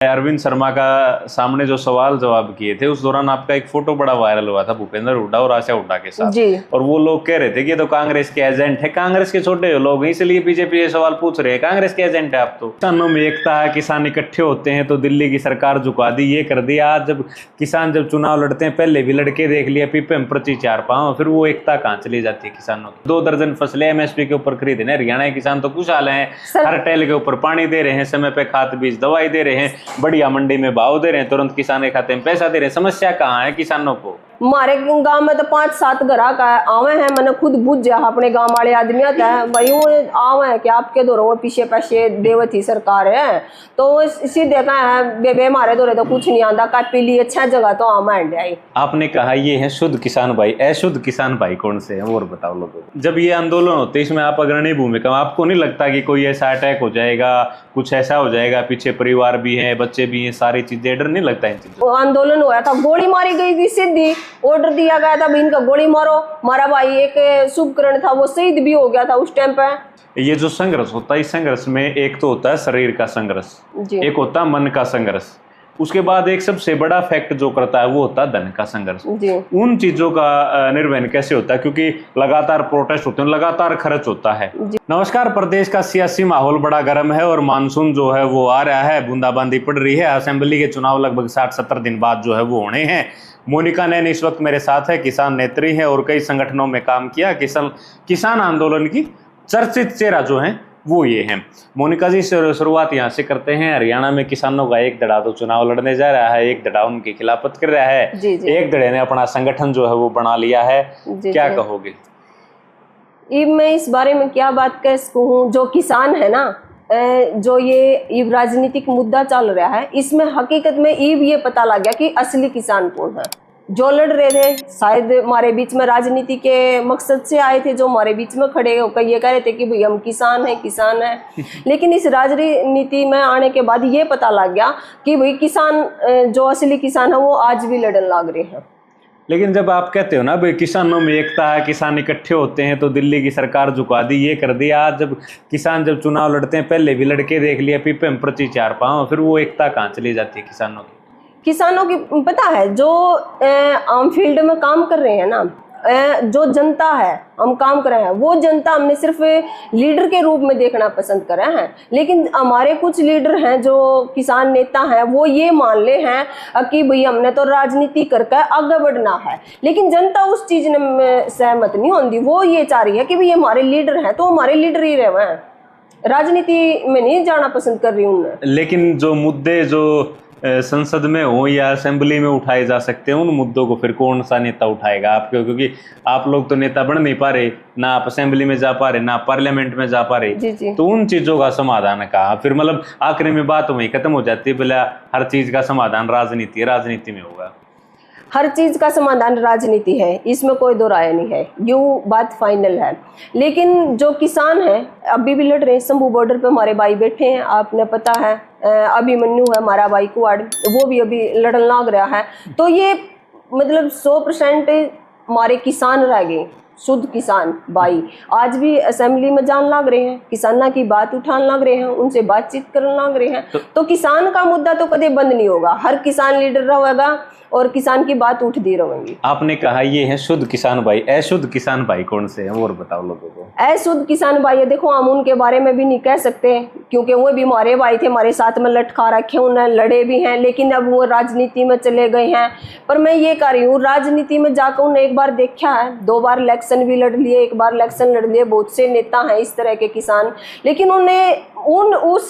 अरविंद शर्मा का सामने जो सवाल जवाब किए थे उस दौरान आपका एक फोटो बड़ा वायरल हुआ था भूपेंद्र हुड्डा और आशा हुड्डा के साथ जी। और वो लोग कह रहे थे कि ये तो कांग्रेस के एजेंट है, कांग्रेस के छोटे लोग हैं इसलिए बीजेपी ये सवाल पूछ रहे हैं, कांग्रेस के एजेंट है आप तो। किसानों में एकता है, किसान इकट्ठे होते हैं तो दिल्ली की सरकार झुका दी, ये कर दिया। आज जब किसान चुनाव लड़ते हैं, पहले भी लड़के देख लिया, पीपे में पर्ची 4 पांव, फिर वो एकता कहाँ चली जाती है किसानों की। 2 दर्जन फसलें एमएसपी के ऊपर खरीद रहे हैं, हरियाणा के किसान तो खुशहाल हैं, हर टैल के ऊपर पानी दे रहे हैं, समय पे खाद बीज दवाई दे रहे हैं, बढ़िया मंडी में भाव दे रहे हैं, तुरंत किसान के खाते में पैसा दे रहे हैं। समस्या कहाँ है किसानों को? हमारे गांव में तो 5-7 ग्राहक आवे हैं, मैंने खुद बुझ जा अपने गांव वाले आदमी आता है भाई वो आवे हैं कि आपके दौरों पीछे पैसे देवत ही सरकार है तो सीधे कहा बेबे हमारे दौरे तो कुछ नहीं आता का पीली अच्छा जगह तो आम आई। आपने कहा ये है शुद्ध किसान भाई, अशुद्ध किसान भाई कौन से हैं और बताओ लोगों को। जब ये आंदोलन होते इसमें आप अग्रणी भूमिका, आपको नहीं लगता कि कोई ऐसा अटैक हो जाएगा, कुछ ऐसा हो जाएगा, पीछे परिवार भी है, बच्चे भी हैं, सारी चीजें, डर नहीं लगता इन चीजों? आंदोलन हुआ था, गोली मारी गई थी, सीधी ऑर्डर दिया गया था इनका गोली मारो, हमारा भाई एक शुभकरण था वो शहीद भी हो गया था उस टाइम पे। ये जो संघर्ष होता है, इस संघर्ष में एक तो होता है शरीर का संघर्ष, एक होता है मन का संघर्ष, उसके बाद एक सबसे बड़ा फैक्ट जो करता है वो होता है धन का संघर्ष। उन चीजों का निर्वहन कैसे होता है, क्योंकि लगातार प्रोटेस्ट होते हैं, लगातार खर्च होता है। नमस्कार, प्रदेश का सियासी माहौल बड़ा गर्म है और मानसून जो है वो आ रहा है, बूंदाबांदी पड़ रही है। असेंबली के चुनाव लगभग 60-70 दिन बाद जो है वो होने हैं। मोनिका नैन इस वक्त मेरे साथ है, किसान नेत्री है और कई संगठनों में काम किया। किसान आंदोलन की चर्चित चेहरा जो है वो ये है। मोनिका जी, शुरुआत यहाँ से करते हैं। हरियाणा में किसानों का एक धड़ा तो चुनाव लड़ने जा रहा है, एक धड़ा उनकी खिलाफत कर रहा है, एक धड़े ने अपना संगठन जो है वो बना लिया है, क्या कहोगे? मैं इस बारे में क्या बात कह सकूँ, जो किसान है ना, जो ये राजनीतिक मुद्दा चल रहा है, इसमें हकीकत में ये पता लग गया कि असली किसान कौन है। जो लड़ रहे थे शायद हमारे बीच में राजनीति के मकसद से आए थे, जो हमारे बीच में खड़े होकर ये कह रहे थे कि भाई हम किसान हैं लेकिन इस राजनीति में आने के बाद ये पता लग गया कि भाई किसान, जो असली किसान है वो आज भी लड़न लग रहे हैं। लेकिन जब आप कहते हो ना भाई किसानों में एकता है, किसान इकट्ठे होते हैं तो दिल्ली की सरकार झुका दी, ये कर दिया। आज जब किसान चुनाव लड़ते हैं, पहले भी लड़के देख लिया, पीपे में पर्ची 4 पांव, फिर वो एकता कहाँ चली जाती है किसानों की? किसानों की पता है, जो आम फील्ड में काम कर रहे हैं ना, जो जनता है, हम काम कर रहे हैं, वो जनता हमने सिर्फ लीडर के रूप में देखना पसंद कर रहे हैं। लेकिन हमारे कुछ लीडर हैं जो किसान नेता हैं, वो ये मान ले हैं कि भाई हमने तो राजनीति करके आगे बढ़ना है, लेकिन जनता उस चीज में सहमत नहीं होती। वो ये चाह रही है कि भाई हमारे लीडर हैं तो हमारे लीडर ही रहे हैं, राजनीति में नहीं जाना पसंद कर रही हूँ। लेकिन जो मुद्दे जो संसद में हो या असेंबली में उठाए जा सकते हैं, उन मुद्दों को फिर कौन सा नेता उठाएगा आपके? क्योंकि आप लोग तो नेता बन नहीं पा रहे, ना आप असेंबली में जा पा रहे, ना पार्लियामेंट में जा पा रहे, तो उन चीजों का समाधान कहा? फिर मतलब आखिर में बात वही खत्म हो जाती है, बोला हर चीज का समाधान राजनीति में होगा। हर चीज का समाधान राजनीति है, इसमें कोई दो राय नहीं है, यूं बात फाइनल है। लेकिन जो किसान है अभी भी लड़ रहे हैं। शंभू बॉर्डर पे हमारे भाई बैठे हैं, आपने पता है, अभिमन्यु है हमारा भाई कुआड़, वो भी अभी लड़न लग रहा है। तो ये मतलब 100% हमारे किसान रह गए, शुद्ध किसान भाई आज भी असेंबली में जान लग रहे हैं, किसाना की बात उठाने लग रहे हैं, उनसे बातचीत करने लग रहे हैं। तो किसान का मुद्दा तो कभी बंद नहीं होगा, हर किसान लीडर रहेगा और किसान की बात उठती रहेंगी। आपने कहा ये है शुद्ध किसान भाई, अशुद्ध किसान भाई कौन से हैं और बताओ लोगों को। अशुद्ध किसान भाई, देखो हम उनके बारे में भी नहीं कह सकते क्योंकि वो भी हमारे भाई थे, हमारे साथ में लटका रखे, उन्हें लड़े भी हैं, लेकिन अब वो राजनीति में चले गए हैं। पर मैं ये कह रही हूँ, राजनीति में जाकर उन्हें एक बार देखा है, 2 बार इलेक्शन भी लड़ लिए, 1 बार इलेक्शन लड़ लिए, बहुत से नेता हैं इस तरह के किसान, लेकिन उन्हें उस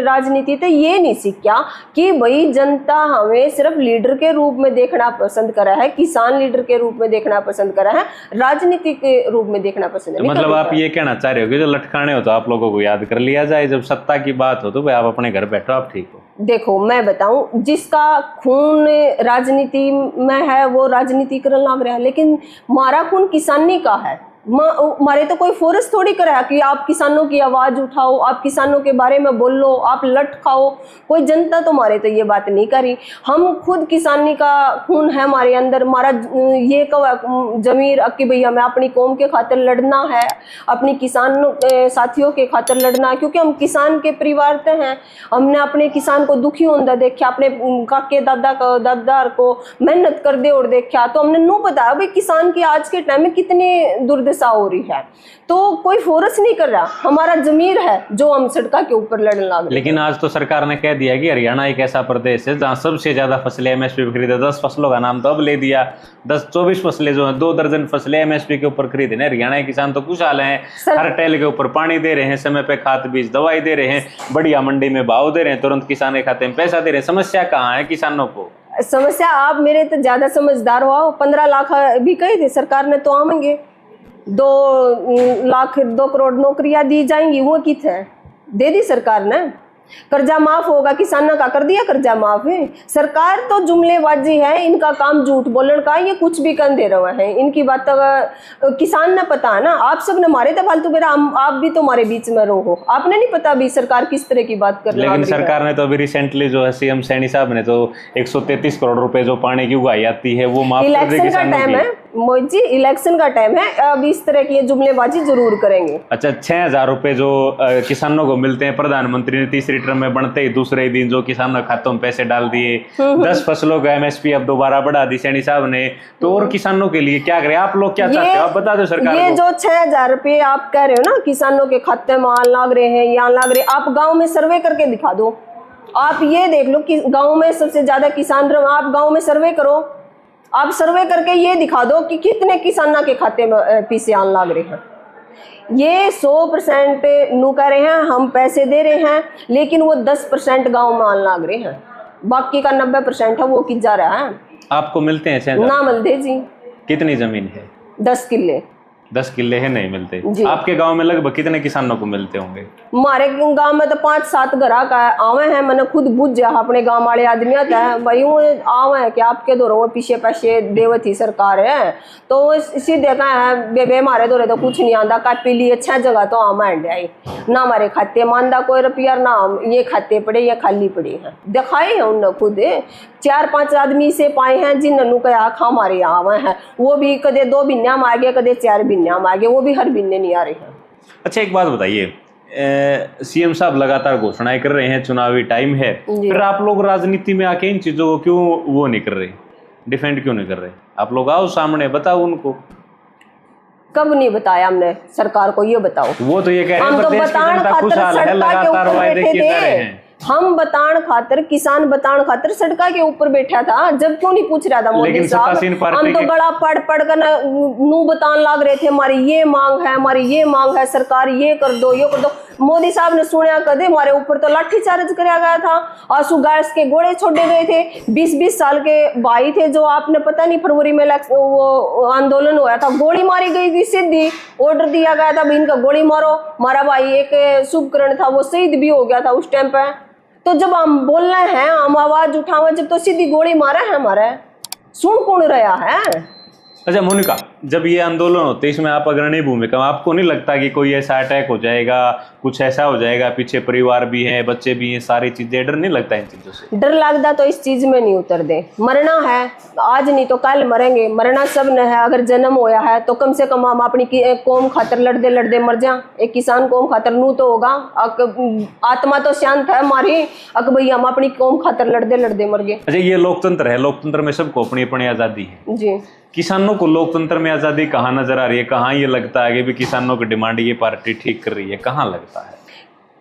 राजनीति से ये नहीं सीखा कि भाई जनता हमें सिर्फ लीडर के रूप में देखना पसंद करा है, किसान लीडर के रूप में देखना पसंद करा है, राजनीति के रूप में देखना पसंद है। मतलब आप ये कहना चाह रहे हो कि जो लटकाने हो तो आप लोगों को याद कर लिया जाए, जब सत्ता की बात हो तो भाई आप अपने घर बैठो, आप ठीक हो। देखो मैं बताऊं, जिसका खून राजनीति में है वो राजनीति करने लग रहा है, लेकिन हमारा खून किसानी का है, हमारे तो कोई फोर्स थोड़ी करा कि आप किसानों की आवाज उठाओ, आप किसानों के बारे में बोलो, आप लट खाओ। कोई जनता तो हमारे तो ये बात नहीं करी। हम खुद किसानी का खून है हमारे अंदर। हमारा ये जमीर कि भई हमें अपनी कौम के खातिर लड़ना है, अपनी किसान साथियों के खातिर लड़ना है, क्योंकि हम किसान के परिवार से हैं। हमने अपने किसान को दुखी होता देखा, अपने काके दादा को मेहनत कर दे और देखा, तो हमने नू बताया भाई किसान की आज के टाइम में कितनी दुर्दशा हो रही है। तो कोई फोर्स नहीं कर रहा, हमारा जमीर है जो हम सड़का के ऊपर लड़ने लग रहे। लेकिन आज तो सरकार ने कह दिया कि हरियाणा एक ऐसा प्रदेश है जहाँ सबसे ज्यादा फसलें एमएसपी पे खरीदे। 10 फसलों का नाम तो अब ले दिया, 10-24 फसलें जो है 2 दर्जन फसलें एमएसपी के ऊपर खरीदे। हरियाणा के किसान तो खुशहाल हैं, हर टेल के ऊपर पानी दे रहे हैं, समय पे खाद बीज दवाई दे रहे हैं, बढ़िया मंडी में भाव दे रहे हैं, तुरंत किसान के खाते में पैसा दे रहे हैं। समस्या कहाँ है किसानों को? समस्या आप मेरे तो ज्यादा समझदार हो। 15 लाख भी कही थी सरकार ने, तो आएंगे 2 लाख 2 करोड़ नौकरियां दी जाएंगी, वो कित है दे दी सरकार ने। कर्जा माफ होगा किसानों का, कर दिया कर्जा माफ है। सरकार तो जुमलेबाजी है, इनका काम झूठ बोलने का, ये कुछ भी कर दे रहे हैं। इनकी बात तो किसान ने पता है ना। आप सब ने मारे थे फालतू बेरा, आप भी तो हमारे बीच में रहो, आपने नहीं पता अभी सरकार किस तरह की बात कर रही है। लेकिन सरकार ने तो अभी रिसेंटली जो है सीएम सैनी साहब ने तो 133 करोड़ रुपए जो पानी की उगाई आती है वो माफ कर दी किसानों की। टाइम है मोदी जी, इलेक्शन का टाइम है, अब इस तरह की जुमलेबाजी जरूर करेंगे। अच्छा, 6,000 रुपए जो किसानों को मिलते हैं, प्रधानमंत्री ने तीसरी टर्म में बनते ही दूसरे ही दिन जो किसानों के खातों में पैसे डाल दिए। 10 फसलों का एमएसपी अब दोबारा बढ़ा दी सैनी साहब ने, तो और किसानों के लिए क्या करें? आप लोग क्या चाहते हो, आप बता दो सरकार को। ये जो 6,000 रुपए आप कह रहे हो ना किसानों के खाते में लाग रहे हैं, यहाँ लाग रहे, आप गाँव में सर्वे करके दिखा दो। आप ये देख लो कि गाँव में सबसे ज्यादा किसान, आप गाँव में सर्वे करो, आप सर्वे करके ये दिखा दो कि कितने किसानों के खाते में पैसे आने लग रहे हैं। ये 100% नू कह रहे हैं हम पैसे दे रहे हैं, लेकिन वो 10% गांव में आने लग रहे हैं, बाकी का 90% है वो किस जा रहा है। आपको मिलते हैं ना मिलते जी। कितनी जमीन है? 10 किले। 10 किले है, नहीं मिलते। आपके गांव में लगभग कितने किसानों को मिलते होंगे? हमारे गांव में तो 5-7 ग्राहक आवे हैं। मैंने खुद बुझ गया अपने गांव वाले आदमी आता है भाई वो आवे है कि आपके दौरों में पीछे पैसे देवत ही सरकार है, तो इसी देखा है बेबे हमारे दौरे तो कुछ नहीं आंदा का पीली अच्छा जगह तो आम आई ना, हमारे खाते मानदा कोई रुपया ना, ये खाते पड़े ये खाली पड़े हैं। दिखाए हैं उन्होंने खुद 4-5 आदमी से पाए हैं जिन्होंने कहा खा हमारे यहाँ आवे हैं, वो भी कदे 2 बिन्या में आ गए, कदे 4 बिन्या में आ गए, वो भी हर बिन्ने नहीं आ रहे हैं। अच्छा, एक बात बताइए, सीएम साहब लगातार घोषणाएं कर रहे हैं, चुनावी टाइम है, फिर आप लोग राजनीति में आके इन चीजों को क्यों वो नहीं कर रहे, डिफेंड क्यों नहीं कर रहे? आप लोग आओ सामने, बताओ उनको। कब नहीं बताया हमने सरकार को, ये बताओ। वो तो ये कह रहे हैं हम तो बतान खातर लगातार वायदे किए जा रहे हैं। हम बतान खातर, किसान बतान खातर सड़का के ऊपर बैठा था, जब क्यों नहीं पूछ रहा था मोदी साहब? हम तो गला पढ़ कर नू बतान लाग रहे थे हमारी ये मांग है, हमारी ये मांग है, सरकार ये कर दो ये कर दो। मोदी साहब ने सुना कदे हमारे ऊपर तो लाठीचार्ज कराया गया था, आंसू गैस के गोले छोड़े गए थे। 20-20 साल के भाई थे जो आपने पता नहीं फरवरी में वो आंदोलन हुआ था, गोली मारी गई थी, सीधी ऑर्डर दिया गया था इनका गोली मारो। हमारा भाई एक शुभकरण था वो शहीद भी हो गया था उस टाइम पे। तो जब हम बोल रहे हैं, हम आवाज उठावे, जब तो सीधी गोली मारा है हमारे, सुन कौन रहा है? अच्छा मोनिका, जब ये आंदोलन होते हैं इसमें आप अग्रणी भूमिका, आपको नहीं लगता कि कोई ऐसा अटैक हो जाएगा, कुछ ऐसा हो जाएगा, पीछे परिवार भी है, बच्चे भी हैं, सारी चीजें, डर नहीं लगता इन चीजों से? डर लगता तो इस चीज में नहीं उतर दे। मरना है आज नहीं तो कल मरेंगे, मरना सब ने है। अगर जन्म होया है तो कम से कम हम अपनी कौम खातर लड़ते लड़ते मर जा। एक किसान कौम खातर नू तो होगा, आत्मा तो शांत है हमारी, अक भाई हम अपनी कौम खातर लड़ते लड़ते मर गए। अच्छा, ये लोकतंत्र है, लोकतंत्र में सबको अपनी अपनी आजादी है जी। किसानों को लोकतंत्र में आजादी कहाँ नजर आ रही है? कहाँ ये लगता है कि भी किसानों की डिमांड ये पार्टी ठीक कर रही है? कहाँ लगता है?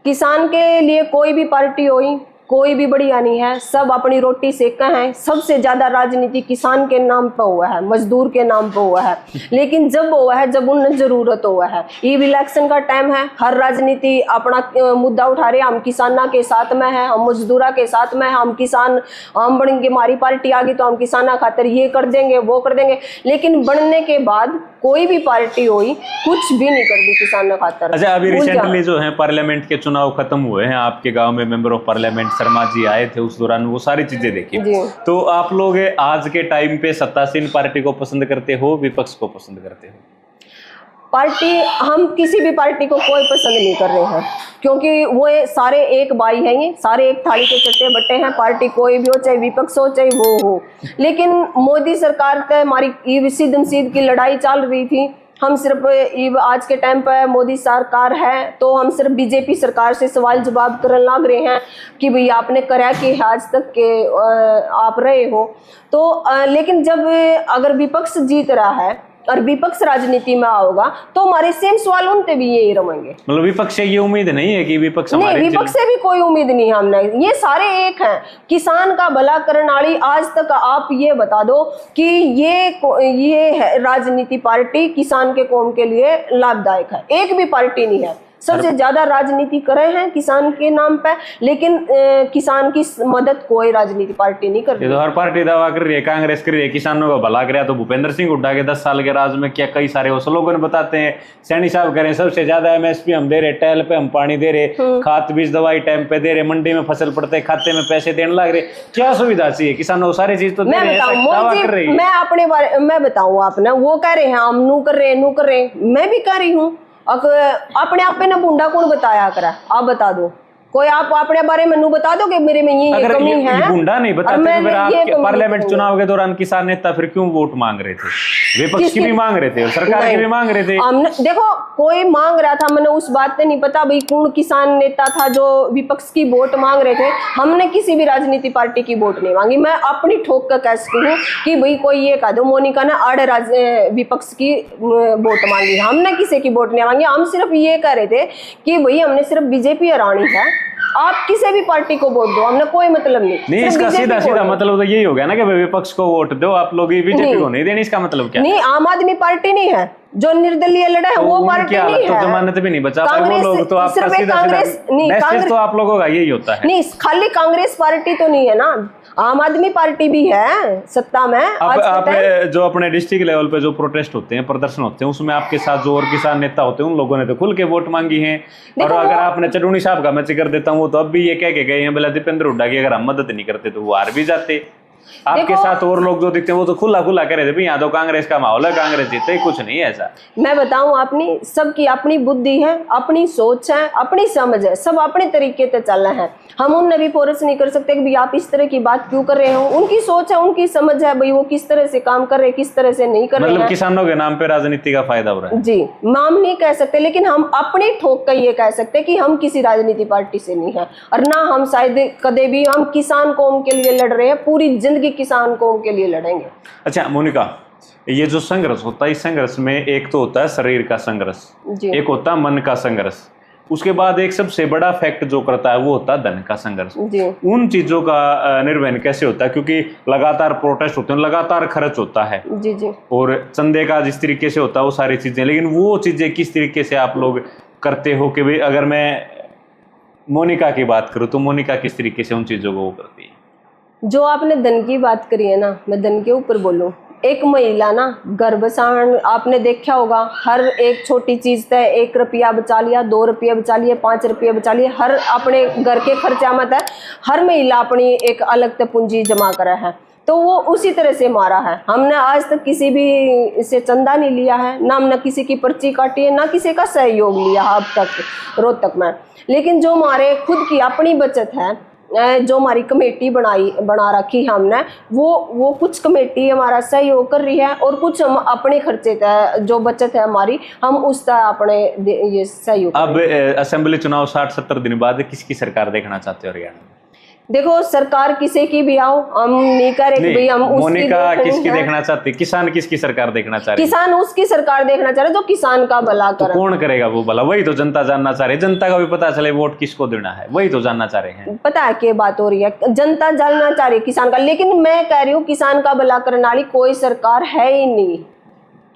किसान के लिए कोई भी पार्टी हुई, कोई भी बढ़िया नहीं है, सब अपनी रोटी सेका है। सबसे ज्यादा राजनीति किसान के नाम पर हुआ है, मजदूर के नाम पर हुआ है, लेकिन जब हुआ है जब उन्हें जरूरत हुआ है। ये इलेक्शन का टाइम है, हर राजनीति अपना मुद्दा उठा रहे, हम किसाना के साथ में है, हम मजदूरा के साथ में है, हम किसान, हम बढ़ेंगे, हमारी पार्टी आ गई तो हम किसाना खातर ये कर देंगे वो कर देंगे। लेकिन बनने के बाद कोई भी पार्टी हुई कुछ भी नहीं कर दी किसाना खातर। अच्छा, अभी रिसेंटली जो है पार्लियामेंट के चुनाव खत्म हुए हैं, आपके गाँव में member of parliament Sharma ji आए थे, उस दौरान वो सारी चीजें देखी। तो आप लोग आज के टाइम पे सत्तासीन पार्टी को पसंद करते हो, विपक्ष को पसंद करते हो? पार्टी, हम किसी भी पार्टी को कोई पसंद नहीं कर रहे हैं, क्योंकि वो सारे एक भाई हैं, ये सारे एक थाली के चट्टे बट्टे हैं। पार्टी कोई भी हो, चाहे विपक्ष हो चाहे वो हो, लेकिन मोदी सरकार तय हमारी सीध मसीद की लड़ाई चल रही थी। हम सिर्फ आज के टाइम पर मोदी सरकार है तो हम सिर्फ बीजेपी सरकार से सवाल जवाब करने लग रहे हैं कि भाई आपने करा कि आज तक के आप रहे हो। तो लेकिन जब अगर विपक्ष जीत रहा है और विपक्ष राजनीति में आओगा तो हमारे सेम सवाल उनसे भी यही रहेंगे। मतलब विपक्ष से ये उम्मीद नहीं है कि विपक्ष नहीं, विपक्ष से भी कोई उम्मीद नहीं है हमने। ये सारे एक हैं, किसान का भला करने वाली। आज तक आप ये बता दो कि ये राजनीति पार्टी किसान के कौम के लिए लाभदायक है, एक भी पार्टी नहीं है। सबसे ज्यादा राजनीति कर रहे हैं किसान के नाम पे, लेकिन किसान की मदद कोई राजनीति पार्टी नहीं कर रही। तो हर पार्टी दावा कर रही है, कांग्रेस कर रही है किसानों का भला कराया, तो भूपेंद्र सिंह हुड्डा के 10 साल के राज में क्या कई सारे वो स्लोगन बताते हैं। सैनी साहब कह रहे हैं सबसे ज्यादा MSP हम दे रहे, टैल पे हम पानी दे रहे, खाद बीज दवाई टाइम पे दे रहे, मंडी में फसल पड़ते खाते में पैसे देने लग रहे। क्या सुविधा चाहिए किसानों को? सारी चीज तो दे रहे हैं, दावा कर रही है। मैं अपने बारे में बताऊं, आपने वो कह रहे हैं हम नू कर रहे, मैं भी कर रही हूँ। अपने आप पे ना बूंदा कौन बताया करा, आप बता दो कोई, आप अपने बारे में नू बता दो कि मेरे में ये कमी है। बूंदा नहीं बताते तो फिर आप पार्लियामेंट चुनाव के दौरान किसान नेता फिर क्यों वोट मांग रहे थे? विपक्ष की भी मांग रहे थे और सरकार की भी मांग रहे थे। देखो कोई मांग रहा था, मैंने उस बात पे नहीं पता भाई कौन किसान नेता था जो विपक्ष की वोट मांग रहे थे। हमने किसी भी राजनीति पार्टी की वोट नहीं मांगी। मैं अपनी ठोक कर कह सकती हूँ कि भाई कोई ये कह दो मोनिका ने आड़े विपक्ष की वोट मांगी, हमने किसी की वोट नहीं मांगी। हम सिर्फ ये कह रहे थे कि भाई हमने सिर्फ बीजेपी हरानी है, आप किसी भी पार्टी को वोट दो, हमने कोई मतलब नहीं। इसका सीधा सीधा मतलब तो यही हो गया ना कि विपक्ष को वोट दो, आप लोग बीजेपी को नहीं देनी। इसका मतलब क्या? नहीं, आम आदमी पार्टी नहीं है जो निर्दलीय लड़ा है, तो वो पार्टी नहीं है। तो जमानत भी नहीं बचा पाए वो लोग, तो आपका सीधा मैसेज तो आप लोगों का यही होता है। नहीं, खाली कांग्रेस पार्टी तो नहीं है ना, आम आदमी पार्टी भी है सत्ता में। आप जो अपने डिस्ट्रिक्ट लेवल पे जो प्रोटेस्ट होते हैं, प्रदर्शन होते हैं, उसमें आपके साथ जो और किसान नेता होते हैं उन लोगों ने तो खुल के वोट मांगी है। और अगर आपने चटूनी साहब का मैं जिक्र देता हूँ, वो तो अब भी ये कह के गए हैं बोला दीपेंद्र हुड्डा की अगर हम मदद नहीं करते तो वो हार भी जाते। आपके साथ और लोग जो दिखते हैं वो तो खुला खुला कह रहे थे भाई यहाँ तो कांग्रेस का माहौल है, कांग्रेस जीते, कुछ नहीं है ऐसा। मैं बताऊं, अपनी सबकी अपनी बुद्धि है, अपनी सोच है, अपनी समझ है, सब अपने तरीके से चल रहे हैं। हम उनने भी फोर्स नहीं कर सकते कि भाई आप इस तरह की बात क्यों कर रहे हो। उनकी सोच है, उनकी समझ है, भाई वो किस तरह से काम कर रहे हैं, किस तरह से नहीं कर रहे हैं। मतलब किसानों के नाम पे राजनीति का फायदा हो रहा है। जी, हम नहीं कह सकते, लेकिन हम अपनी ठोक कर ये कह सकते कि हम किसी राजनीति पार्टी से नहीं है, और ना हम शायद कदे भी हम किसान कौम के लिए लड़ रहे हैं, पूरी जिंदगी किसान कौम के लिए लड़ेंगे। अच्छा मोनिका, ये जो संघर्ष होता है, इस संघर्ष में एक तो होता है शरीर का संघर्ष, एक होता है मन का संघर्ष, उसके बाद एक सबसे बड़ा फैक्ट जो करता है वो होता है धन का संघर्ष। उन चीजों का निर्वहन कैसे होता है? क्योंकि लगातार प्रोटेस्ट होते हैं, लगातार खर्च होता है जी। और चंदे का जिस तरीके से होता है वो सारी चीजें, लेकिन वो चीजें किस तरीके से आप लोग करते हो कि भाई अगर मैं मोनिका की बात करूँ तो मोनिका किस तरीके से उन चीजों को वो करती है? जो आपने धन की बात करी है ना, मैं धन के ऊपर बोलूं। एक महिला ना घर बसाण, आपने देखा होगा, हर एक छोटी चीज तय 1 रुपया बचा लिया, 2 रुपये बचा लिए, 5 रुपये बचा लिए, हर अपने घर के खर्चा मत है हर महिला अपनी एक अलग पूंजी जमा करा है। तो वो उसी तरह से मारा है। हमने आज तक किसी भी से चंदा नहीं लिया है, ना हमने किसी की पर्ची काटी है, ना किसी का सहयोग लिया अब तक रोहतक में। लेकिन जो हमारे खुद की अपनी बचत है, जो हमारी कमेटी बना रखी है हमने, वो कुछ कमेटी हमारा सहयोग कर रही है और कुछ हम अपने खर्चे जो बचत है हमारी, हम उस तरह अपने ये सहयोग। अब असेंबली चुनाव 60-70 दिन बाद किसकी सरकार देखना चाहते हो हरियाणा में? देखो, सरकार किसी की भी आओ, हम नहीं कह रहे कि भाई हम मोनिका किसकी देखना चाहती? किसान किसकी सरकार देखना चाह रहे? किसान उसकी सरकार देखना चाह रहे जो किसान का भला करे। तो कौन करेगा वो भला? वही तो जनता जानना चाह रही है। जनता का भी पता चले वोट किसको देना है, वही तो जानना चाह रहे हैं। पता है क्या बात हो रही है, जनता जानना चाह रही है किसान का, लेकिन मैं कह रही हूँ किसान का भला करने वाली कोई सरकार है ही नहीं,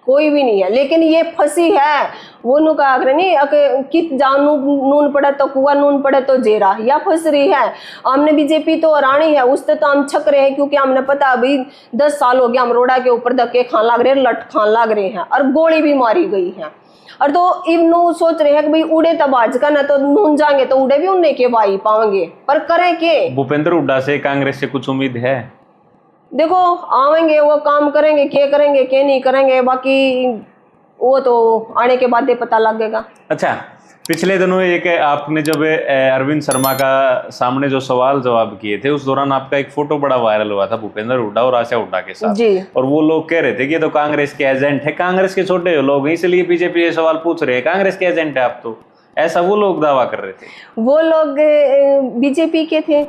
कोई भी नहीं है। लेकिन ये फंसी है, वो नु कहा नहीं कि जानू नून पड़े तो कुआ, नून पड़े तो जेरा, या फंस रही है। हमने बीजेपी तो हरानी है, उससे तो हम छक रहे हैं, क्योंकि हमने पता अभी 10 साल हो गया हम रोड़ा के ऊपर धक्के खान लग रहे हैं, लट खान लग रहे हैं, और गोली भी मारी गई है। और तो इन्हों सोच रहे हैं कि भाई उड़े तब आज का ना तो नून जाएंगे तो उड़े भी उन्हें के भाई पाएंगे, पर करें के? भूपेंद्र हुड्डा से कांग्रेस से कुछ उम्मीद है? देखो आवेंगे, वो काम करेंगे, क्या नहीं करेंगे, बाकी वो तो आने के बाद ही पता लगेगा। अच्छा, पिछले दिनों एक आपने जब अरविंद शर्मा का सामने जो सवाल जवाब किए थे, उस दौरान आपका एक फोटो बड़ा वायरल हुआ था भूपेंद्र हुड्डा और आशा हुड्डा के साथ जी। और वो लोग कह रहे थे कि ये तो कांग्रेस के एजेंट है, कांग्रेस के छोटे लोग हैं इसलिए बीजेपी ये सवाल पूछ रहे हैं, कांग्रेस के एजेंट है आप तो, ऐसा वो लोग दावा कर रहे थे। वो लोग बीजेपी के थे।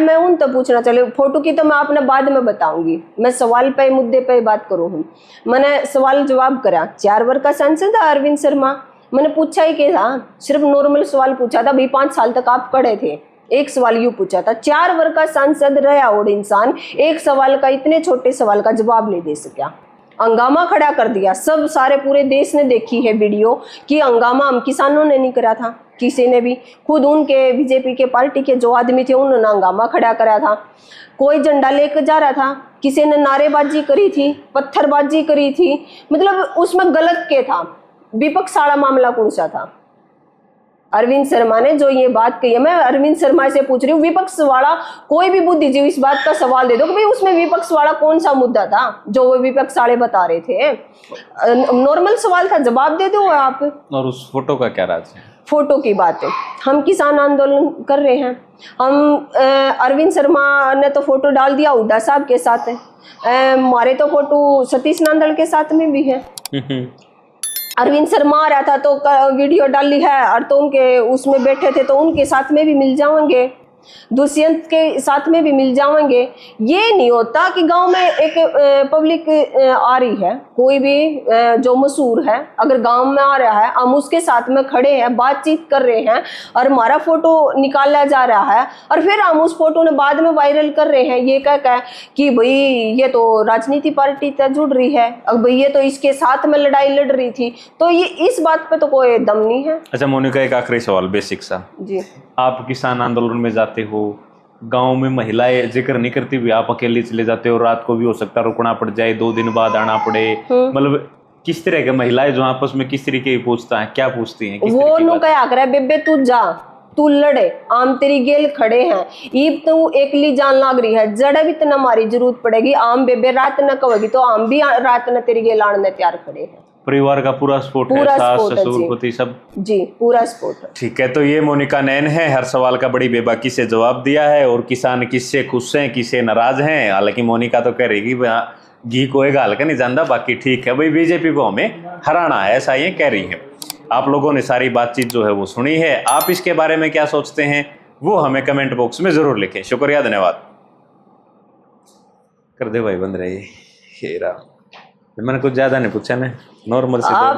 मैं उन तो पूछना चले, फोटो की तो मैं आपने बाद में बताऊंगी, मैं सवाल पे मुद्दे पे बात करूँ। मैंने सवाल जवाब करा, 4 वर्ष का सांसद है अरविंद शर्मा। मैंने पूछा ही क्या था, सिर्फ नॉर्मल सवाल पूछा था, भाई 5 साल तक आप पढ़े थे, एक सवाल यूं पूछा था। 4 वर्ष का सांसद रहा और इंसान एक सवाल का, इतने छोटे सवाल का जवाब नहीं दे सका। हंगामा खड़ा कर दिया, सब सारे पूरे देश ने देखी है वीडियो कि हंगामा हम किसानों ने नहीं करा था, किसी ने भी, खुद उनके बीजेपी के पार्टी के जो आदमी थे उन्होंने हंगामा खड़ा करा था। कोई झंडा लेकर जा रहा था, किसी ने नारेबाजी करी थी, पत्थरबाजी करी थी, मतलब उसमें गलत क्या था, विपक्ष वाला मामला कौन सा था। अरविंद शर्मा ने जो ये बात कही है, मैं अरविंद शर्मा से पूछ रही हूँ, विपक्ष वाला कोई भी बुद्धिजीवी इस बात का सवाल दे दो कि भाई उसमें विपक्ष वाला कौन सा मुद्दा था जो वो विपक्ष वाले बता रहे थे। नॉर्मल सवाल था, जवाब दे दो आप। और उस फोटो का क्या राज है? फोटो की बात है, हम किसान आंदोलन कर रहे हैं, हम अरविंद शर्मा ने तो फोटो डाल दिया हुड्डा साहब के साथ है, हमारे तो फोटो सतीश नांदल के साथ में भी है। अरविंद शर्मा आ रहा था तो वीडियो डाली है, और तो उनके उसमें बैठे थे तो उनके साथ में भी मिल जाएंगे, दुष्यंत के साथ में भी मिल जाएंगे। ये नहीं होता कि गांव में एक पब्लिक आ रही है, कोई भी जो मशहूर है अगर गांव में आ रहा है, हम उसके साथ में खड़े हैं, बातचीत कर रहे हैं और हमारा फोटो निकाला जा रहा है और फिर हम उस फोटो ने बाद में वायरल कर रहे हैं ये कह कि भाई ये तो राजनीति पार्टी से जुड़ रही है, अब भाई ये तो इसके साथ में लड़ाई लड़ रही थी, तो ये इस बात पे तो कोई दम नहीं है। अच्छा मोनिका, एक आखिरी सवाल बेसिक सा जी, आप किसान आंदोलन में जाते हो, गांव में महिलाएं जिक्र नहीं करती भी, आप अकेले चले जाते हो, रात को भी हो सकता है रुकना पड़ जाए, 2 दिन बाद आना पड़े, मतलब किस तरह के महिलाएं जो आपस में किस तरीके की पूछता है, क्या पूछती हैं? वो नु क्या करे, बेबे तू जा, तू लड़े, आम तेरी गेल खड़े हैं, ईब तू एकली जान लाग रही है, जड़े भी तना हमारी जरूरत पड़ेगी, आम बेबे रात न कहेगी तो आम भी रात न तेरी गेल आने तैयार खड़े हैं। परिवार का पूरा सपोर्ट है, सास ससुर पति सब? जी, पूरा सपोर्ट है। ठीक है, तो ये मोनिका नैन है, हर सवाल का बड़ी बेबाकी से जवाब दिया है और किसान किससे खुश हैं किससे नाराज हैं। हालांकि मोनिका तो कह रही कि घी को एक हाल का नहीं जानता, बाकी ठीक है भाई, बीजेपी को हमें हराना है, ऐसा ये कह रही है। आप लोगों ने सारी बातचीत जो है वो सुनी है, आप इसके बारे में क्या सोचते हैं वो हमें कमेंट बॉक्स में जरूर लिखें। शुक्रिया, धन्यवाद। कर दे भाई, बंद रही, मैंने कुछ ज्यादा नहीं पूछा ना, नॉर्मल से।